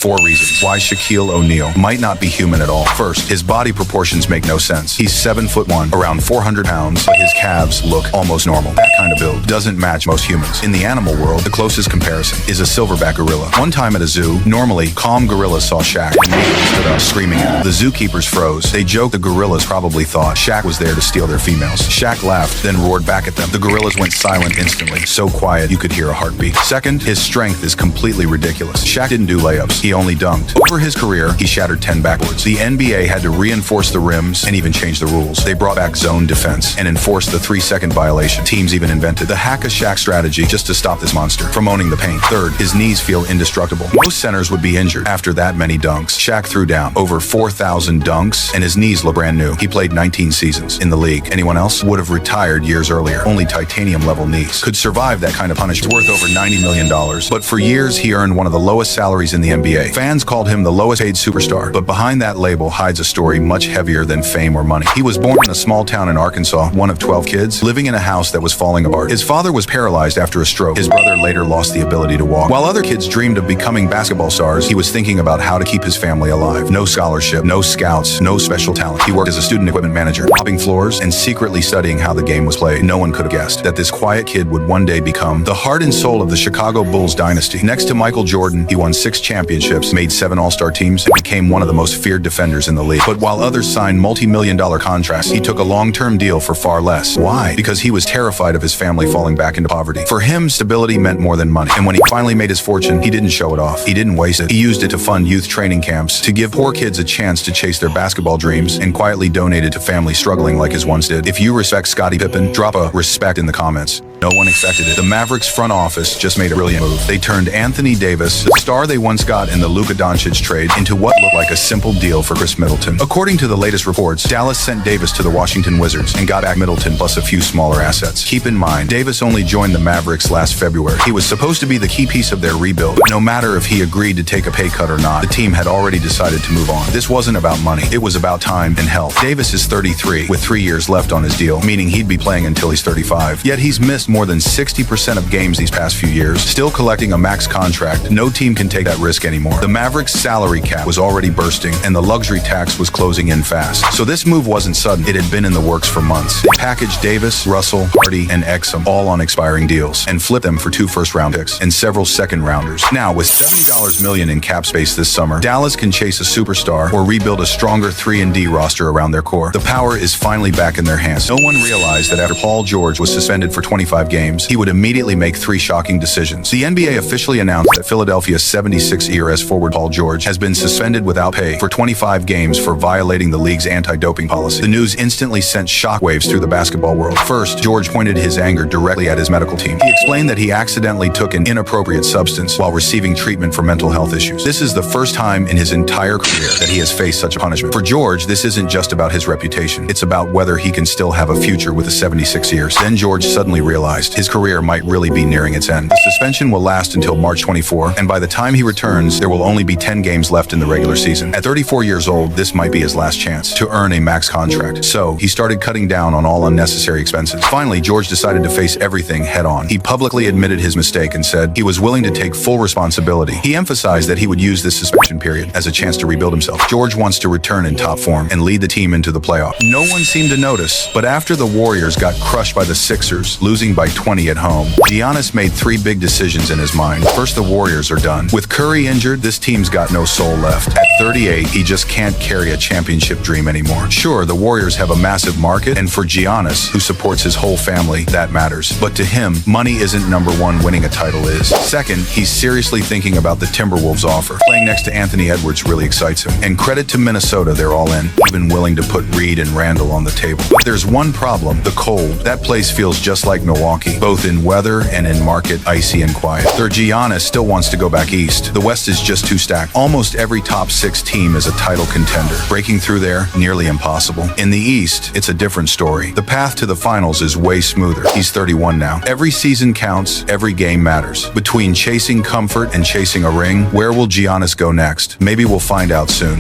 4 reasons why Shaquille O'Neal might not be human at all. First, his body proportions make no sense. He's 7'1", around 400 pounds, but his calves look almost normal. That kind of build doesn't match most humans. In the animal world, the closest comparison is a silverback gorilla. One time at a zoo, normally calm gorillas saw Shaq and immediately stood up screaming at him. The zookeepers froze. They joked the gorillas probably thought Shaq was there to steal their females. Shaq laughed, then roared back at them. The gorillas went silent instantly, so quiet you could hear a heartbeat. Second, his strength is completely ridiculous. Shaq didn't do layups. He only dunked. Over his career, he shattered 10 backboards. The NBA had to reinforce the rims and even change the rules. They brought back zone defense and enforced the 3-second violation. Teams even invented the hack-a-Shaq strategy just to stop this monster from owning the paint. Third, his knees feel indestructible. Most centers would be injured after that many dunks. Shaq threw down over 4,000 dunks and his knees look brand new. He played 19 seasons in the league. Anyone else would have retired years earlier. Only titanium-level knees could survive that kind of punishment. Worth over $90 million. But for years, he earned one of the lowest salaries in the NBA. Fans called him the lowest paid superstar, but behind that label hides a story much heavier than fame or money. He was born in a small town in Arkansas, one of 12 kids, living in a house that was falling apart. His father was paralyzed after a stroke. His brother later lost the ability to walk. While other kids dreamed of becoming basketball stars, he was thinking about how to keep his family alive. No scholarship, no scouts, no special talent. He worked as a student equipment manager, mopping floors and secretly studying how the game was played. No one could have guessed that this quiet kid would one day become the heart and soul of the Chicago Bulls dynasty. Next to Michael Jordan, he won 6 championships, made 7 All-Star teams, and became one of the most feared defenders in the league. But while others signed multi-million-dollar contracts, he took a long-term deal for far less. Why? Because he was terrified of his family falling back into poverty. For him, stability meant more than money. And when he finally made his fortune, he didn't show it off. He didn't waste it. He used it to fund youth training camps, to give poor kids a chance to chase their basketball dreams, and quietly donated to families struggling like his once did. If you respect Scottie Pippen, drop a respect in the comments. No one expected it. The Mavericks front office just made a brilliant move. They turned Anthony Davis, the star they once got in the Luka Doncic trade, into what looked like a simple deal for Chris Middleton. According to the latest reports, Dallas sent Davis to the Washington Wizards and got back Middleton plus a few smaller assets. Keep in mind, Davis only joined the Mavericks last February. He was supposed to be the key piece of their rebuild, but no matter if he agreed to take a pay cut or not, the team had already decided to move on. This wasn't about money. It was about time and health. Davis is 33, with 3 years left on his deal, meaning he'd be playing until he's 35. Yet he's missed more than 60% of games these past few years, still collecting a max contract. No team can take that risk anymore. The Mavericks' salary cap was already bursting, and the luxury tax was closing in fast. So this move wasn't sudden. It had been in the works for months. They packaged Davis, Russell, Hardy, and Exum all on expiring deals, and flipped them for 2 first-round picks and several second-rounders. Now, with $70 million in cap space this summer, Dallas can chase a superstar or rebuild a stronger 3-and-D roster around their core. The power is finally back in their hands. No one realized that after Paul George was suspended for 25 games, he would immediately make 3 shocking decisions. The NBA officially announced that Philadelphia's 76-year forward Paul George has been suspended without pay for 25 games for violating the league's anti-doping policy. The news instantly sent shockwaves through the basketball world. First, George pointed his anger directly at his medical team. He explained that he accidentally took an inappropriate substance while receiving treatment for mental health issues. This is the first time in his entire career that he has faced such a punishment. For George, this isn't just about his reputation. It's about whether he can still have a future with the 76 years. Then George suddenly realized his career might really be nearing its end. The suspension will last until March 24, and by the time he returns, there will only be 10 games left in the regular season. At 34 years old, this might be his last chance to earn a max contract. So, he started cutting down on all unnecessary expenses. Finally, George decided to face everything head-on. He publicly admitted his mistake and said he was willing to take full responsibility. He emphasized that he would use this suspension period as a chance to rebuild himself. George wants to return in top form and lead the team into the playoffs. No one seemed to notice, but after the Warriors got crushed by the Sixers, losing by 20 at home, Giannis made 3 big decisions in his mind. First, the Warriors are done. With Curry injured, this team's got no soul left. At 38, he just can't carry a championship dream anymore. Sure, the Warriors have a massive market, and for Giannis, who supports his whole family, that matters. But to him, money isn't number one, winning a title is. Second, he's seriously thinking about the Timberwolves offer. Playing next to Anthony Edwards really excites him. And credit to Minnesota, they're all in, even willing to put Reed and Randall on the table. But there's one problem, the cold. That place feels just like Milwaukee, both in weather and in market, icy and quiet. Third, Giannis still wants to go back east. The West is just too stacked. Almost every top 6 team is a title contender. Breaking through there, nearly impossible. In the East, it's a different story. The path to the finals is way smoother. He's 31 now. Every season counts, every game matters. Between chasing comfort and chasing a ring, where will Giannis go next? Maybe we'll find out soon.